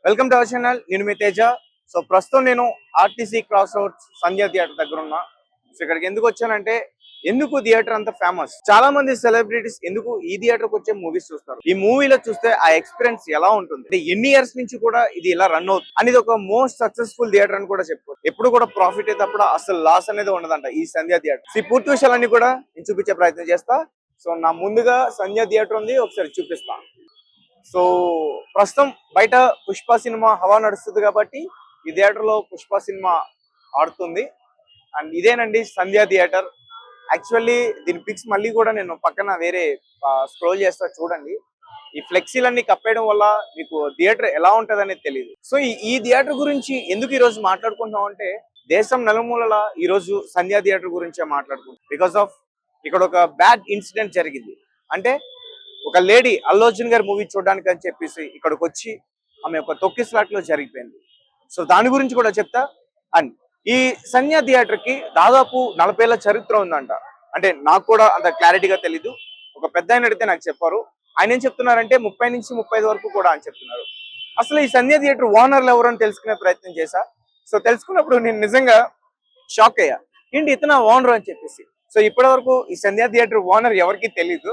Welcome to our channel. నేను మీ Teja. So ప్రస్తుతం నేను ఆర్టీసీ క్రాస్ రోడ్స్ సంధ్య థియేటర్ దగ్గర ఉన్నా. సో ఇక్కడికి ఎందుకు వచ్చానంటే, ఎందుకు థియేటర్ అంత ఫేమస్, చాలా మంది సెలబ్రిటీస్ ఎందుకు ఈ థియేటర్కి వచ్చే మూవీస్ చూస్తారు. ఈ మూవీలో చూస్తే ఆ ఎక్స్పీరియన్స్ ఎలా ఉంటుంది, అంటే ఎన్ని ఇయర్స్ నుంచి కూడా ఇది ఇలా రన్ అవుతుంది అనేది ఒక మోస్ట్ సక్సెస్ఫుల్ థియేటర్ అని కూడా చెప్పుకోవచ్చు. ఎప్పుడు కూడా ప్రాఫిట్ అయితే తప్ప అసలు లాస్ అనేది ఉండదంట ఈ సంధ్య థియేటర్. ఈ పూర్తి విషయాలన్నీ కూడా నేను చూపించే ప్రయత్నం చేస్తా. సో నా ముందుగా సంధ్య థియేటర్ ఉంది, ఒకసారి చూపిస్తా. సో ప్రస్తుతం బయట పుష్ప సినిమా హవా నడుస్తుంది కాబట్టి ఈ థియేటర్ లో పుష్ప సినిమా ఆడుతుంది. అండ్ ఇదేనండి సంధ్య థియేటర్. యాక్చువల్లీ దీని పిక్స్ మళ్ళీ కూడా నేను పక్కన వేరే స్క్రోల్ చేస్తా, చూడండి. ఈ ఫ్లెక్సీలన్నీ కప్పేయడం వల్ల మీకు థియేటర్ ఎలా ఉంటది అనేది తెలియదు. సో ఈ థియేటర్ గురించి ఎందుకు ఈ రోజు మాట్లాడుకుంటాం అంటే, దేశం నలుమూలల ఈ రోజు సంధ్య థియేటర్ గురించే మాట్లాడుకుంటాం. బికాస్ ఆఫ్ ఇక్కడ ఒక బ్యాడ్ ఇన్సిడెంట్ జరిగింది. అంటే ఒక లేడీ అల్లు అర్జున్ గారి మూవీ చూడడానికి అని చెప్పేసి ఇక్కడికి వచ్చి ఆమె ఒక తొక్కిస్లాట్ లో జరిగిపోయింది. సో దాని గురించి కూడా చెప్తా. అండ్ ఈ సంధ్య థియేటర్ కి దాదాపు 40 ఏళ్ల చరిత్ర ఉందంట. అంటే నాకు కూడా అంత క్లారిటీగా తెలీదు. ఒక పెద్ద ఆయన అడిగితే నాకు చెప్పారు. ఆయన ఏం చెప్తున్నారంటే 30 నుంచి 35 వరకు కూడా అని చెప్తున్నారు. అసలు ఈ సంధ్య థియేటర్ ఓనర్లు ఎవరు అని తెలుసుకునే ప్రయత్నం చేశా. సో తెలుసుకున్నప్పుడు నేను నిజంగా షాక్ అయ్యా. ఏంటి ఇతను ఓనర్ అని చెప్పేసి. సో ఇప్పటి వరకు ఈ సంధ్య థియేటర్ ఓనర్ ఎవరికి తెలీదు.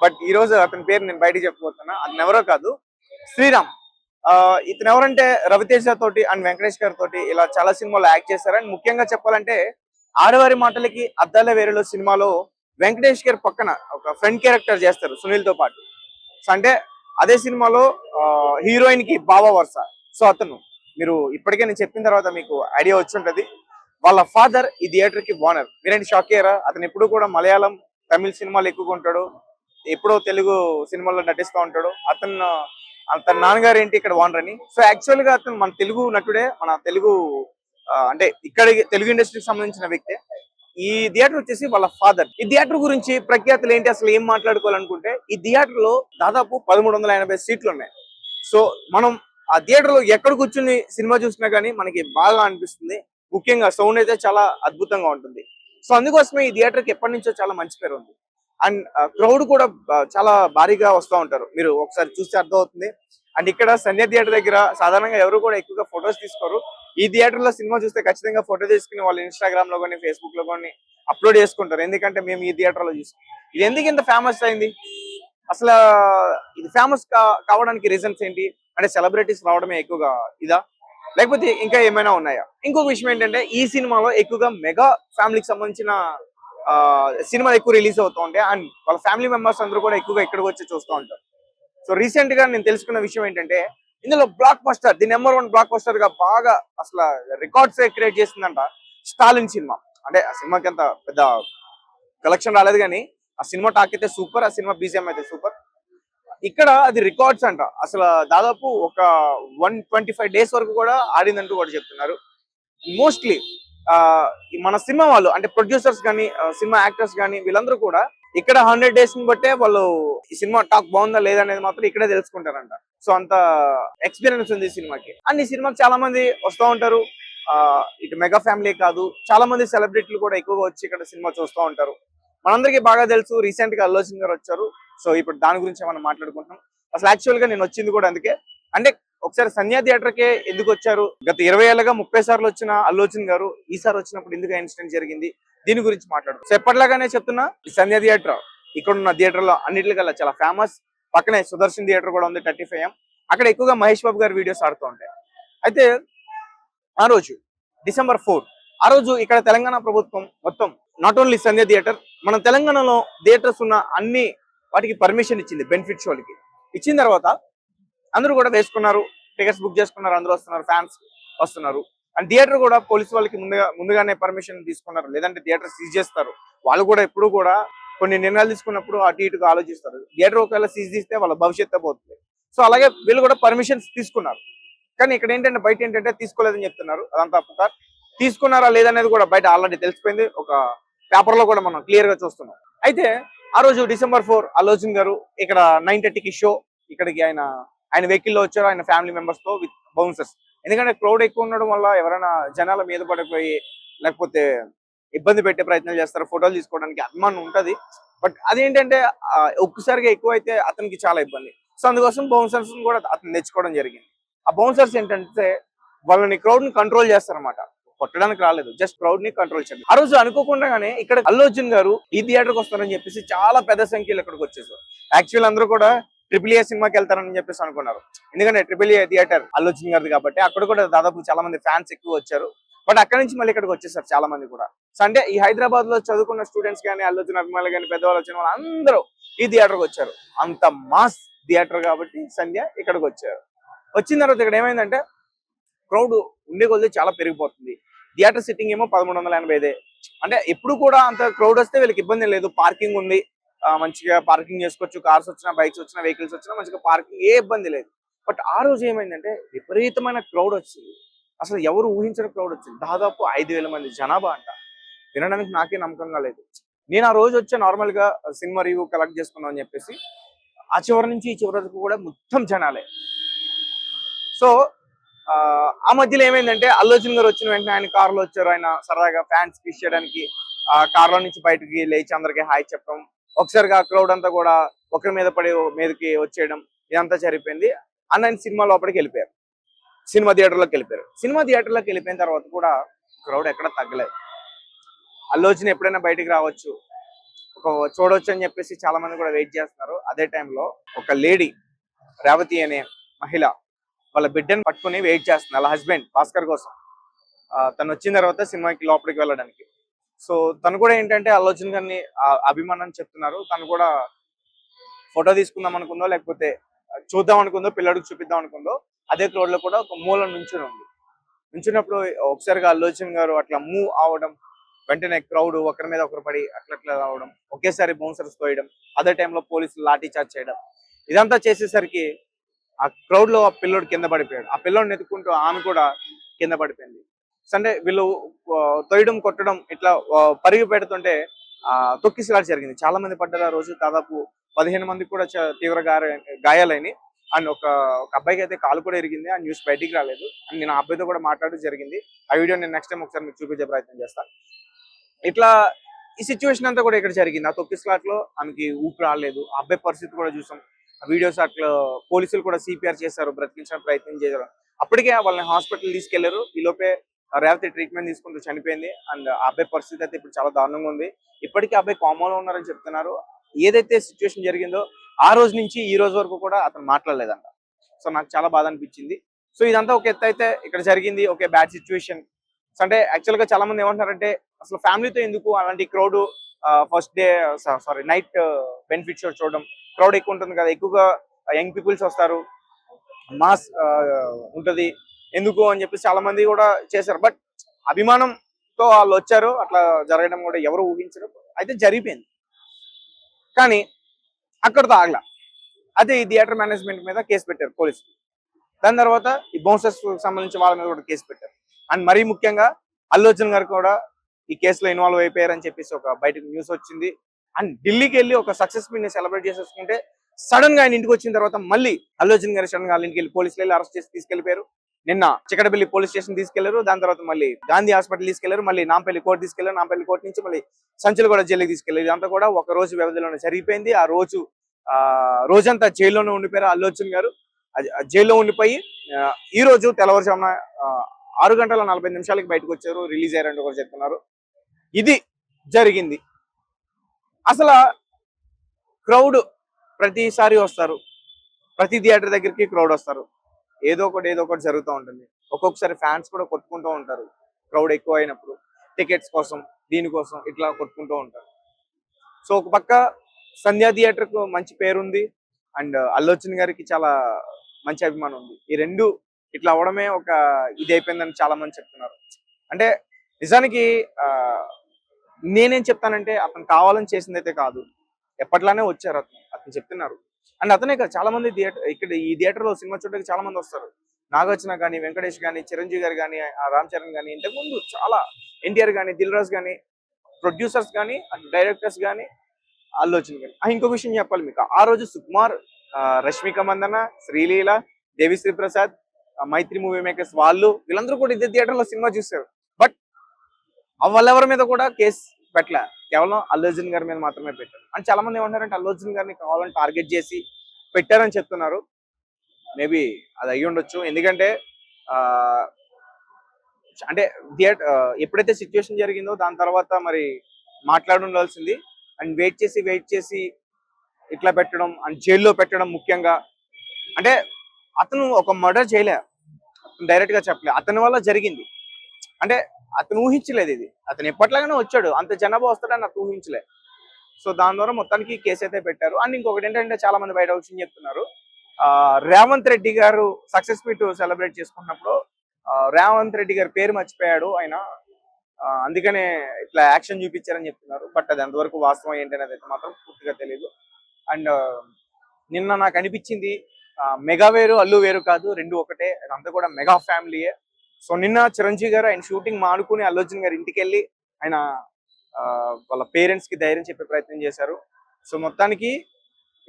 బట్ ఈ రోజు అతని పేరు నేను బయటకు చెప్పబోతున్నా. అతను ఎవరో కాదు, శ్రీరామ్. ఇతను ఎవరంటే రవితేజ తోటి అండ్ వెంకటేష్ గారి తోటి ఇలా చాలా సినిమాలు యాక్ట్ చేశారు. అండ్ ముఖ్యంగా చెప్పాలంటే ఆడవారి మాటలకి అద్దాల వేరేలో సినిమాలో వెంకటేష్ గారి పక్కన ఒక ఫ్రెండ్ క్యారెక్టర్ చేస్తారు సునీల్ తో పాటు. సో అంటే అదే సినిమాలో హీరోయిన్ కి బావ వరుస. సో అతను, మీరు ఇప్పటికే నేను చెప్పిన తర్వాత మీకు ఐడియా వచ్చి ఉంటది. వాళ్ళ ఫాదర్ ఈ థియేటర్ కి ఓనర్. మీరేంటి షాక్ అయ్యారా? అతను ఎప్పుడు కూడా మలయాళం, తమిళ సినిమాలు ఎక్కువగా ఉంటాడు, ఎప్పుడో తెలుగు సినిమాల్లో నటిస్తూ ఉంటాడు. తన నాన్నగారు ఏంటి ఇక్కడ ఓనర్ అని. సో యాక్చువల్ గా అతను మన తెలుగు నటుడే, మన తెలుగు అంటే ఇక్కడ తెలుగు ఇండస్ట్రీకి సంబంధించిన వ్యక్తే. ఈ థియేటర్ వచ్చేసి వాళ్ళ ఫాదర్. ఈ థియేటర్ గురించి ప్రఖ్యాతులు ఏంటి, అసలు ఏం మాట్లాడుకోవాలనుకుంటే, ఈ థియేటర్ లో దాదాపు 1380 సీట్లు ఉన్నాయి. సో మనం ఆ థియేటర్ లో ఎక్కడ కూర్చుని సినిమా చూసినా గానీ మనకి బాగా అనిపిస్తుంది. ముఖ్యంగా సౌండ్ అయితే చాలా అద్భుతంగా ఉంటుంది. సో అందుకోసమే ఈ థియేటర్ కి ఎప్పటి నుంచో చాలా మంచి పేరు ఉంది. అండ్ క్రౌడ్ కూడా చాలా భారీగా వస్తూ ఉంటారు, మీరు ఒకసారి చూస్తే అర్థమవుతుంది. అండ్ ఇక్కడ సంధ్య థియేటర్ దగ్గర సాధారణంగా ఎవరు కూడా ఎక్కువగా ఫొటోస్ తీసుకోరు. ఈ థియేటర్ లో సినిమా చూస్తే ఖచ్చితంగా ఫోటో తీసుకుని వాళ్ళు ఇన్స్టాగ్రామ్ లో కానీ ఫేస్బుక్ లో కానీ అప్లోడ్ చేసుకుంటారు. ఎందుకంటే మేము ఈ థియేటర్ లో చూసాం. ఇది ఎందుకు ఇంత ఫేమస్ అయింది, అసలు ఇది ఫేమస్ కావడానికి రీజన్స్ ఏంటి అంటే, సెలబ్రిటీస్ రావడమే ఎక్కువగా ఇదా, లేకపోతే ఇంకా ఏమైనా ఉన్నాయా? ఇంకొక విషయం ఏంటంటే, ఈ సినిమాలో ఎక్కువగా మెగా ఫ్యామిలీకి సంబంధించిన సినిమాలు ఎక్కువ రిలీజ్ అవుతూ ఉంటాయి. అండ్ వాళ్ళ ఫ్యామిలీ మెంబర్స్ అందరూ కూడా ఎక్కువగా ఇక్కడికి వచ్చి చూస్తూ ఉంటారు. సో రీసెంట్ గా నేను తెలుసుకున్న విషయం ఏంటంటే, ఇందులో block buster, the number 1 block buster గా బాగా అసలు రికార్డ్స్ క్రియేట్ చేసిందంట స్టాలిన్ సినిమా. అంటే ఆ సినిమాకి అంత పెద్ద కలెక్షన్ రాలేదు కానీ ఆ సినిమా టాక్ అయితే సూపర్, ఆ సినిమా బీజిఎం అయితే సూపర్. ఇక్కడ అది రికార్డ్స్ అంట. అసలు దాదాపు ఒక 125 డేస్ వరకు కూడా ఆడిందంటూ కూడా చెప్తున్నారు. మోస్ట్లీ మన సినిమా వాళ్ళు అంటే ప్రొడ్యూసర్స్ కానీ సినిమా యాక్టర్స్ కానీ వీళ్ళందరూ కూడా ఇక్కడ 100 డేస్ ని బట్టే వాళ్ళు ఈ సినిమా టాక్ బాగుందా లేదా అనేది మాత్రం ఇక్కడే తెలుసుకుంటారంట. సో అంత ఎక్స్పీరియన్స్ ఉంది ఈ సినిమాకి. అండ్ ఈ సినిమాకి చాలా మంది వస్తూ ఉంటారు. ఇటు మెగా ఫ్యామిలీ కాదు, చాలా మంది సెలబ్రిటీలు కూడా ఎక్కువగా వచ్చి ఇక్కడ సినిమా చూస్తూ ఉంటారు. మనందరికీ బాగా తెలుసు, రీసెంట్ గా అల్లు అర్జున్ గారు వచ్చారు. సో ఇప్పుడు దాని గురించి మనం మాట్లాడుకుంటున్నాం. అసలు యాక్చువల్ గా నేను వచ్చింది కూడా అందుకే. అంటే ఒకసారి సంధ్య థియేటర్ కే ఎందుకు వచ్చారు, గత 20 ఏళ్ళగా 30 సార్లు వచ్చిన అల్లు అర్జున్ గారు ఈసారి వచ్చినప్పుడు ఎందుకు ఇన్సిడెంట్ జరిగింది, దీని గురించి మాట్లాడు. సో ఎప్పటిలాగానే చెప్తున్నా, ఈ సంధ్య థియేటర్ ఇక్కడ ఉన్న థియేటర్ లో అన్నిటికల్లా చాలా ఫేమస్. పక్కనే సుదర్శన్ థియేటర్ కూడా ఉంది 35M. అక్కడ ఎక్కువగా మహేష్ బాబు గారి వీడియోస్ ఆడుతూ ఉంటాయి. అయితే ఆ రోజు December 4, ఆ రోజు ఇక్కడ తెలంగాణ ప్రభుత్వం మొత్తం నాట్ ఓన్లీ సంధ్య థియేటర్, మన తెలంగాణలో థియేటర్స్ ఉన్న అన్ని వాటికి పర్మిషన్ ఇచ్చింది. బెనిఫిట్ షోలకి ఇచ్చిన తర్వాత అందరూ కూడా వేసుకున్నారు, టికెట్స్ బుక్ చేసుకున్నారు, అందరూ వస్తున్నారు, ఫ్యాన్స్ వస్తున్నారు. అండ్ థియేటర్ కూడా పోలీసు వాళ్ళకి ముందుగానే పర్మిషన్ తీసుకున్నారు, లేదంటే థియేటర్ సీజ్ చేస్తారు. వాళ్ళు కూడా ఎప్పుడు కూడా కొన్ని నిర్ణయాలు తీసుకున్నప్పుడు అటు ఇటుగా ఆలోచిస్తారు. థియేటర్ ఒకవేళ సీజ్ చేస్తే వాళ్ళ భవిష్యత్తు పోతుంది. సో అలాగే వీళ్ళు కూడా పర్మిషన్స్ తీసుకున్నారు. కానీ ఇక్కడ ఏంటంటే బయట ఏంటంటే తీసుకోలేదని చెప్తున్నారు. అదంతా పుకార్. తీసుకున్నారా లేదనేది కూడా బయట ఆల్రెడీ తెలిసిపోయింది, ఒక పేపర్ లో కూడా మనం క్లియర్ గా చూస్తున్నాం. అయితే ఆ రోజు December 4 అల్లు అర్జున్ గారు ఇక్కడ 9:30కి షో ఇక్కడికి ఆయన వెహికల్లో వచ్చారు, ఆయన ఫ్యామిలీ మెంబర్స్ తో విత్ బౌన్సర్స్. ఎందుకంటే క్రౌడ్ ఎక్కువ ఉండడం వల్ల ఎవరైనా జనాల మీద పడిపోయి లేకపోతే ఇబ్బంది పెట్టే ప్రయత్నాలు చేస్తారు, ఫోటోలు తీసుకోవడానికి అభిమానం ఉంటది. బట్ అదేంటంటే ఒక్కసారిగా ఎక్కువ అయితే అతనికి చాలా ఇబ్బంది. సో అందుకోసం బౌన్సర్స్ కూడా అతను తెచ్చుకోవడం జరిగింది. ఆ బౌన్సర్స్ ఏంటంటే వాళ్ళని క్రౌడ్ ని కంట్రోల్ చేస్తారన్నమాట. కొట్టడానికి రాలేదు, జస్ట్ క్రౌడ్ ని కంట్రోల్ చేయాలి. ఆ రోజు అనుకోకుండానే ఇక్కడ అల్లు అర్జున్ గారు ఈ థియేటర్కి వస్తారని చెప్పేసి చాలా పెద్ద సంఖ్యలో ఇక్కడికి వచ్చేసారు. యాక్చువల్ అందరూ కూడా ట్రిపుల్ ఏ సినిమాకి వెళ్తారని చెప్పేసి అనుకున్నారు, ఎందుకంటే triple A theatre Allu Arjun గారిది కాబట్టి. అక్కడ కూడా దాదాపు చాలా మంది ఫ్యాన్స్ ఎక్కువ వచ్చారు. బట్ అక్కడ నుంచి మళ్ళీ ఇక్కడికి వచ్చేసారు చాలా మంది కూడా. సో అంటే ఈ హైదరాబాద్ లో చదువుకున్న స్టూడెంట్స్ కానీ, అల్లు అర్జున్ అభిమానులు కానీ, పెద్దవాళ్ళు వచ్చిన వాళ్ళు అందరూ ఈ థియేటర్కి వచ్చారు. అంత మాస్ థియేటర్ కాబట్టి సంధ్య ఇక్కడికి వచ్చారు. వచ్చిన తర్వాత ఇక్కడ ఏమైందంటే క్రౌడ్ ఉండే కొద్ది చాలా పెరిగిపోతుంది. థియేటర్ సిట్టింగ్ ఏమో 1385. అంటే ఎప్పుడు కూడా అంత క్రౌడ్ వస్తే వీళ్ళకి ఇబ్బంది లేదు, పార్కింగ్ ఉంది, మంచిగా పార్కింగ్ చేసుకోవచ్చు. కార్స్ వచ్చినా, బైక్స్ వచ్చినా, వెహికల్స్ వచ్చినా మంచిగా పార్కింగ్, ఏ ఇబ్బంది లేదు. బట్ ఆ రోజు ఏమైందంటే విపరీతమైన క్రౌడ్ వచ్చింది. అసలు ఎవరు ఊహించిన క్రౌడ్ వచ్చింది. దాదాపు 5000 మంది జనాభా అంట. వినడానికి నాకే నమ్మకంగా లేదు. నేను ఆ రోజు వచ్చే నార్మల్ గా సినిమా రివ్యూ కలెక్ట్ చేసుకుందాం అని చెప్పేసి ఆ చివరి నుంచి ఈ చివరి వరకు కూడా మొత్తం జనాలే. సో ఆ మధ్యలో ఏమైందంటే అల్లు అర్జున్ గారు వచ్చిన వెంటనే ఆయన కారులో వచ్చారు. ఆయన సరదాగా ఫ్యాన్స్ విష్ చేయడానికి ఆ కార్లో నుంచి బయటకి లేచి అందరికి హాయ్ చెప్పడం, ఒకసారిగా క్రౌడ్ అంతా కూడా ఒకరి మీద పడి మీదకి వచ్చేయడం, ఇదంతా జరిగిపోయింది. ఆయన సినిమా లోపలికి వెళ్ళిపోయారు, సినిమా థియేటర్లోకి వెళ్ళిపోయారు. సినిమా థియేటర్లోకి వెళ్ళిపోయిన తర్వాత కూడా క్రౌడ్ ఎక్కడ తగ్గలేదు. అల్లు అర్జున్ ఎప్పుడైనా బయటికి రావచ్చు, ఒక చూడవచ్చు అని చెప్పేసి చాలా మంది కూడా వెయిట్ చేస్తున్నారు. అదే టైంలో ఒక లేడీ, రేవతి అనే మహిళ, వాళ్ళ బిడ్డను పట్టుకుని వెయిట్ చేస్తుంది వాళ్ళ హస్బెండ్ భాస్కర్ కోసం. తను వచ్చిన తర్వాత సినిమాకి లోపలికి వెళ్ళడానికి. సో తను కూడా ఏంటంటే అల్లు అర్జున్ గారిని అభిమానం చెప్తున్నారు. తను కూడా ఫోటో తీసుకుందాం అనుకుందో, లేకపోతే చూద్దాం అనుకుందో, పిల్లడికి చూపిద్దాం అనుకుందో, అదే క్రౌడ్ లో కూడా ఒక మూల నుంచుని ఉంది. నుంచున్నప్పుడు ఒకసారిగా అల్లు అర్జున్ గారు అట్లా మూవ్ అవడం, వెంటనే క్రౌడ్ ఒకరి మీద ఒకరు పడి అట్లా రావడం, ఒకేసారి బౌన్సర్స్ తోయడం, అదే టైంలో పోలీసులు లాఠీ చార్జ్ చేయడం, ఇదంతా చేసేసరికి ఆ క్రౌడ్ లో ఆ పిల్లోడు కింద పడిపోయాడు. ఆ పిల్లోడిని ఎత్తుకుంటూ ఆమె కూడా కింద పడిపోయింది. అంటే వీళ్ళు తొయ్యడం, కొట్టడం, ఇట్లా పరిగి పెడుతుంటే తొక్కిసలాట జరిగింది. చాలా మంది పడ్డారు ఆ రోజు. దాదాపు 15 మందికి కూడా తీవ్ర గాయాలైనవి. అండ్ ఒక అబ్బాయికి అయితే కాలు కూడా ఎరిగింది. ఆ న్యూస్ బయటికి రాలేదు. అండ్ నేను ఆ అబ్బాయితో కూడా మాట్లాడడం జరిగింది. ఆ వీడియో నేను నెక్స్ట్ టైం ఒకసారి మీకు చూపించే ప్రయత్నం చేస్తాను. ఇట్లా ఈ సిచ్యువేషన్ అంతా కూడా ఇక్కడ జరిగింది. ఆ తొక్కిసలాట్లో ఆమెకి ఊపిరి రాలేదు. ఆ అబ్బాయి పరిస్థితి కూడా చూసాం. వీడియోస్ అట్లా పోలీసులు కూడా సిపిఆర్ చేశారు, బ్రతికించడానికి ప్రయత్నం చేశారు. అప్పటికే వాళ్ళని హాస్పిటల్ తీసుకెళ్లారు. ఈ లోపే రేవతి ట్రీట్మెంట్ తీసుకుంటూ చనిపోయింది. అండ్ ఆ అబ్బాయి పరిస్థితి అయితే ఇప్పుడు చాలా దారుణంగా ఉంది. ఇప్పటికీ అబ్బాయి కామాలో ఉన్నారని చెప్తున్నారు. ఏదైతే సిచ్యువేషన్ జరిగిందో ఆ రోజు నుంచి ఈ రోజు వరకు కూడా అతను మాట్లాడలేదంట. సో నాకు చాలా బాధ అనిపించింది. సో ఇదంతా ఒక ఎత్తు అయితే ఇక్కడ జరిగింది, ఓకే బ్యాడ్ సిచ్యువేషన్. అంటే యాక్చువల్ గా చాలా మంది ఏమంటారంటే అసలు ఫ్యామిలీతో ఎందుకు అలాంటి crowd, first day sorry night benefit show చూడడం, క్రౌడ్ ఎక్కువ ఉంటుంది కదా, ఎక్కువగా యంగ్ పీపుల్స్ వస్తారు, మాస్ ఉంటది, ఎందుకు అని చెప్పి చాలా మంది కూడా చేశారు. బట్ అభిమానంతో వాళ్ళు వచ్చారు, అట్లా జరగడం కూడా ఎవరు ఊహించరు, అయితే జరిగిపోయింది. కానీ అక్కడితో ఆగల. అదే ఈ థియేటర్ మేనేజ్మెంట్ మీద కేసు పెట్టారు పోలీసులు. దాని తర్వాత ఈ బౌన్సర్స్ సంబంధించి వాళ్ళ మీద కూడా కేసు పెట్టారు. అండ్ మరీ ముఖ్యంగా అల్లు అర్జున్ గారు కూడా ఈ కేసులో ఇన్వాల్వ్ అయిపోయారని చెప్పేసి ఒక బయటకు న్యూస్ వచ్చింది. అండ్ ఢిల్లీకి వెళ్ళి ఒక సక్సెస్ ని సెలబ్రేట్ చేసేసుకుంటే సడన్ గా ఆయన ఇంటికి వచ్చిన తర్వాత మళ్ళీ అల్లు అర్జున్ గారు సడన్ గా వాళ్ళ ఇంటికి వెళ్ళి పోలీసులు వెళ్ళి అరెస్ట్ చేసి తీసుకెళ్లిపోయారు. నిన్న చికటపల్లి పోలీస్ స్టేషన్ తీసుకెళ్లారు. దాని తర్వాత మళ్ళీ గాంధీ హాస్పిటల్ తీసుకెళ్లారు. మళ్ళీ నాంపల్లి కోర్టు తీసుకెళ్లారు. నాంపల్లి కోర్టు నుంచి మళ్ళీ సంచులగూడ జైలుకి తీసుకెళ్లారు. ఇదంతా కూడా ఒక రోజు వ్యవధిలోనే జరిగిపోయింది. ఆ రోజంతా జైల్లోనే ఉండిపోయారు అల్లు అర్జున్ గారు. జైల్లో ఉండిపోయి ఈ రోజు తెల్లవారుజామున 6 గంటల 45 నిమిషాలకి బయటకు వచ్చారు, రిలీజ్ అయ్యారంటూ కూడా చెప్తున్నారు. ఇది జరిగింది. అసలు క్రౌడ్ ప్రతిసారి వస్తారు, ప్రతి థియేటర్ దగ్గరికి క్రౌడ్ వస్తారు, ఏదో ఒకటి జరుగుతూ ఉంటుంది. ఒక్కొక్కసారి ఫ్యాన్స్ కూడా కొట్టుకుంటూ ఉంటారు క్రౌడ్ ఎక్కువ అయినప్పుడు, టికెట్స్ కోసం, దీనికోసం ఇట్లా కొట్టుకుంటూ ఉంటారు. సో ఒక పక్క సంధ్యా థియేటర్ కు మంచి పేరుంది, అండ్ అల్లు అర్జున్ గారికి చాలా మంచి అభిమానం ఉంది. ఈ రెండు ఇట్లా అవడమే ఒక ఇది అయిపోయిందని చాలా మంది చెప్తున్నారు. అంటే నిజానికి నేనేం చెప్తానంటే అతను కావాలని చేసిందైతే కాదు, ఎప్పట్లానే వచ్చారు అతను చెప్తున్నారు. అండ్ అతనే కాదు, చాలా మంది ఇక్కడ ఈ థియేటర్ లో సినిమా చూడడానికి చాలా మంది వస్తారు. నాగార్జున కానీ, వెంకటేష్ కానీ, చిరంజీవి గారు కానీ, రామ్ చరణ్ కానీ, ఇంతకుముందు చాలా ఎన్టీఆర్ కానీ, దిల్ రాజు కానీ, ప్రొడ్యూసర్స్ కానీ, డైరెక్టర్స్ కానీ, అల్లు అర్జున్ గారు. ఇంకో విషయం చెప్పాలి మీకు, ఆ రోజు సుకుమార్, రష్మిక మందన, శ్రీలీల, దేవిశ్రీ ప్రసాద్, మైత్రి మూవీ మేకర్స్ వీళ్ళందరూ కూడా ఇదే థియేటర్ లో సినిమా చూశారు. బట్ వాళ్ళెవరి మీద కూడా కేసు పెట్టలే, కేవలం అల్లు అర్జున్ గారి మీద మాత్రమే పెట్టారు. అండ్ చాలా మంది ఏమంటారంటే అల్లు అర్జున్ గారిని కావాలని టార్గెట్ చేసి పెట్టారని చెప్తున్నారు. మేబీ అది అయ్యి ఉండొచ్చు. ఎందుకంటే ఆ, అంటే థియేటర్ ఎప్పుడైతే సిచ్యువేషన్ జరిగిందో దాని తర్వాత మరి మాట్లాడి ఉండాల్సింది. అండ్ వెయిట్ చేసి ఇట్లా పెట్టడం అండ్ జైల్లో పెట్టడం ముఖ్యంగా. అంటే అతను ఒక మర్డర్ చేయలే, డైరెక్ట్ గా చెప్పలే, అతని వల్ల జరిగింది. అంటే అతను ఊహించలేదు ఇది. అతను ఎప్పట్లాగానే వచ్చాడు, అంత జనాభా వస్తాడని అతను ఊహించలే. సో దాని ద్వారా మొత్తానికి కేసు అయితే పెట్టారు. అండ్ ఇంకొకటి ఏంటంటే చాలా మంది బయట విషయం చెప్తున్నారు. రేవంత్ రెడ్డి గారు సక్సెస్ మీట్ సెలబ్రేట్ చేసుకున్నప్పుడు రేవంత్ రెడ్డి గారి పేరు మర్చిపోయాడు ఆయన. అందుకనే ఇట్లా యాక్షన్ చూపించారని చెప్తున్నారు. బట్ అది ఎంతవరకు వాస్తవం ఏంటనేది అయితే మాత్రం పూర్తిగా తెలియదు. అండ్ నిన్న నాకు అనిపించింది మెగా వేరు అల్లు వేరు కాదు, రెండు ఒకటే. అదంతా కూడా మెగా ఫ్యామిలీయే. సో నిన్న చిరంజీవి గారు ఆయన షూటింగ్ మానుకుని అల్లు అర్జున్ గారి ఇంటికి వెళ్ళి ఆయన వాళ్ళ పేరెంట్స్ కి ధైర్యం చెప్పే ప్రయత్నం చేశారు. సో మొత్తానికి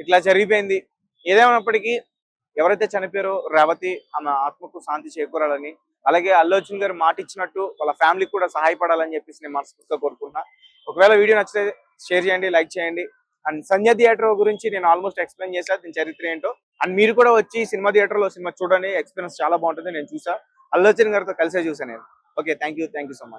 ఇట్లా జరిగిపోయింది. ఏదేమైనప్పటికీ ఎవరైతే చనిపోయారో రేవతి, ఆమె ఆత్మకు శాంతి చేకూరాలని, అలాగే అల్లు అర్జున్ గారు మాట ఇచ్చినట్టు వాళ్ళ ఫ్యామిలీకి కూడా సహాయపడాలని చెప్పేసి నేను మనస్ఫూర్తిగా కోరుకుంటున్నా. ఒకవేళ వీడియో నచ్చితే షేర్ చేయండి, లైక్ చేయండి. అండ్ సంధ్య థియేటర్ గురించి నేను ఆల్మోస్ట్ ఎక్స్ప్లెయిన్ చేశాను, దీని చరిత్ర ఏంటో. అండ్ మీరు కూడా వచ్చి సినిమా థియేటర్ లో సినిమా చూడండి, ఎక్స్పీరియన్స్ చాలా బాగుంటుంది. నేను చూసా, అల్లు అర్జున్ గారితో కలిసే చూసాను నేను. Okay, thank you so much.